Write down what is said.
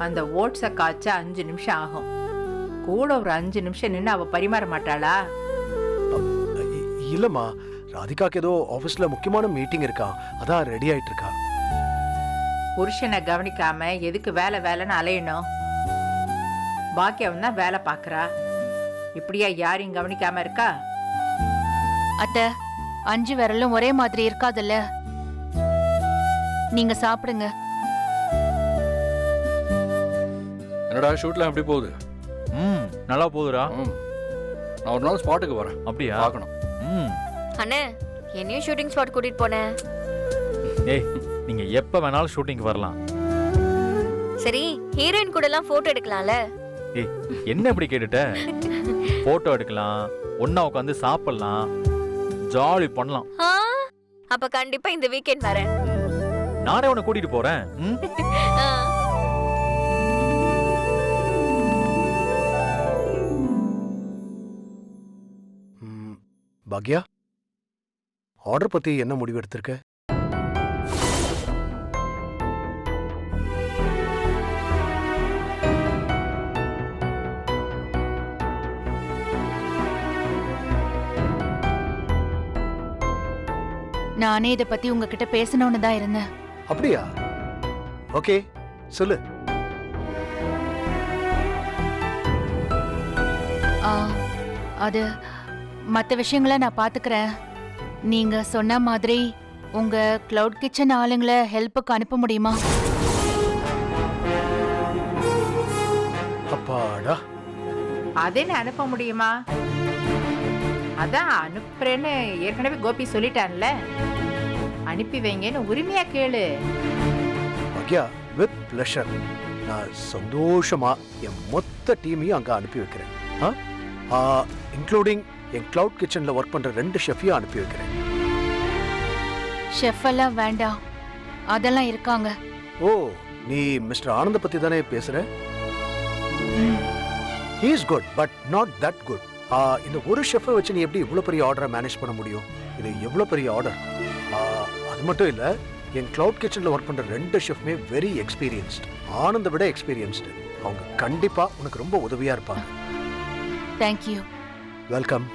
அந்த ஓட்ஸை காய்ச்ச 5 நிமிஷம் ஆகும். கூட ஒரு 5 நிமிஷம் நின்று அவ பரிமாற மாட்டாளா? இல்லம்மா, ராதிகாக்கு ஏதோ ஆபீஸ்ல முக்கியமான மீட்டிங் இருக்கா, அதான் ரெடி ஆயிட்டு இருக்கா. புருஷனை கவனிக்காம எதுக்கு வேலை வேலைன்னு அலையணும்? பாக்கியம் தான் வேலை பாக்குறா. இப்படியா யாரையும் கவனிக்காம இருக்கா? அத்தை, 5 விரலும் ஒரே மாதிரி இருக்காதுல்ல. நீங்க சாப்பிடுங்க. என்னடா ஷூட்லாம் எப்படி போகுது? நல்லா போகுதுடா. நான் ஒரு நாள் ஸ்பாட்டுக்கு வரேன். அப்படியா? பார்க்கணும். அண்ணே, என்னையும் ஷூட்டிங் ஸ்பாட் கூட்டிட்டு போனேன். ஏய், நீங்க எப்ப வேணாலும் ஷூட்டிங் வரலாம். சரி, ஹீரோயின் கூட எல்லாம் போட்டோ எடுக்கலாம்ல? ஏய், என்ன இப்படி கேட்டுட்ட? போட்டோ எடுக்கலாம், ஒண்ணா உட்காந்து சாப்பிடலாம், ஜாலி பண்ணலாம். அப்ப கண்டிப்பா இந்த வீக்கெண்ட் வரேன். நானே உன்னை கூட்டிட்டு போறேன். பாக்யா, ஆர்டர் பத்தி என்ன முடிவு எடுத்திருக்க? நானே இத பத்தி உங்ககிட்ட பேசணும்னு தான் இருந்தேன். அப்படியா? ஓகே, சொல்லு. அது மற்ற விஷயங்களை நான் பாத்துக்கிறேன். நீங்க சொன்ன மாதிரி உங்க கிளவுட் கிச்சன் ஆளுங்களை ஹெல்ப்புக்கு அனுப்ப முடியுமா? அப்பாடா, அதேன்னு அனுப்ப முடியுமா? அதான் அனுப்புறேன்னு ஏற்கனவே கோபி சொல்லிட்டான்ல. அனுப்பி வைங்கன்னு உரிமையா கேளு. Bhagya, with pleasure. நான் சந்தோஷமா என் மொத்த டீமையும் அங்க அனுப்பி வைக்கிறேன். இன்க்ளூடிங் என் கிளவுட் கிச்சன்ல ஒர்க் பண்ற 2 ஷெஃபையும் அனுப்பி வைக்கிறேன். ஷெஃப் எல்லாம் வேண்டாம், அதெல்லாம் இருக்காங்க. ஓ, நீ மிஸ்டர் ஆனந்த பத்தி தானே பேசுற? He is good, but not that good. இந்த ஒரு ஷெஃபை வச்சு நீ எப்படி இவ்வளவு பெரிய ஆர்டரை மேனேஜ் பண்ண முடியும்? இது எவ்வளவு பெரிய ஆர்டர். அது மட்டும் இல்ல, என் கிளவுட் கிச்சன்ல ஒர்க் பண்ற 2 ஷெஃப்மே வெரி எக்ஸ்பீரியன்ஸ்ட். ஆனந்த விட எக்ஸ்பீரியன்ஸ்டு. அவங்க கண்டிப்பா உனக்கு ரொம்ப உதவியா இருப்பாங்க. தேங்க்யூ. வெல்கம்.